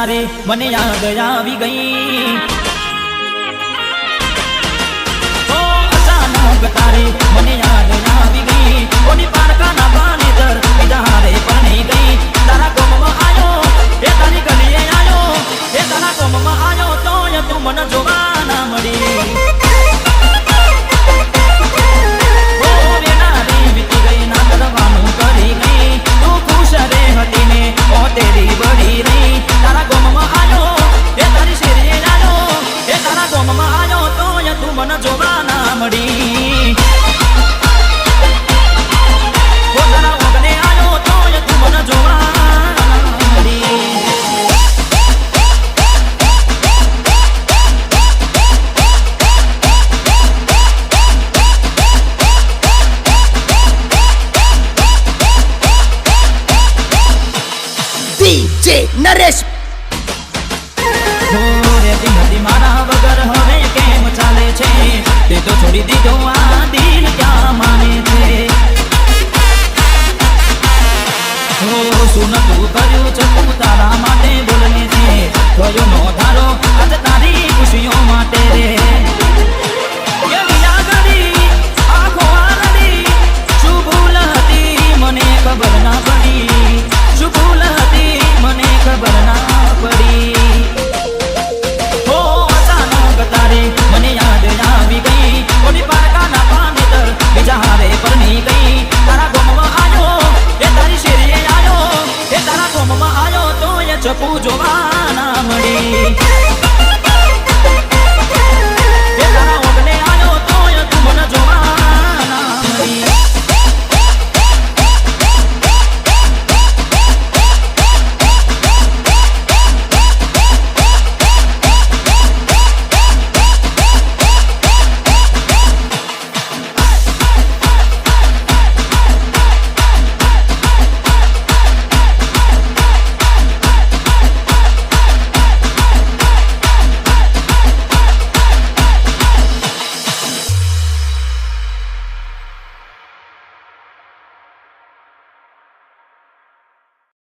તારી મને યાદ આવી ગઈ ઓ અચાનક તારી મને યાદ આવી ગઈ ઓની પારકાના બાનેતર બીજા હારે પરણી ગઈ તારા કોમમાં આયો એ તારી ગલીએ આયો એ તારા કોમમાં આયો તોય તું મને જોવા ના મળી तेरी बड़ी रही तारा गोम में आयो ए तारी शेरी आयो ए तारा गोम में आयो तो ये तू मन जोवा ना मड़ी वो तारा ओगने आयो तो ये तू मन जोवा ना मड़ी DJ નરેશ મારા વગર હવે કેમ ચાલે છે તે તો છોડી દીધો આ દિલ ક્યાં માને છે શું તું કર્યું છે તું તારા માટે બોલને છે કયો નો ધારો આજ તારી ખુશીઓ માટે રે આખો આરડી શું ભૂલ હતી મને ખબર ના પડી શું ભૂલ હતી મને ખબર ના પડી હો અચાનક તારી મને યાદ આવી ગઈ ઓની પારકાના પાનેતર બીજા હારે પરણી ગઈ તારા ગોમમાં આયો એ તારી શેરીએ આયો એ તારા ગોમમાં આયો તો એ ચપુ જોવા ના મળી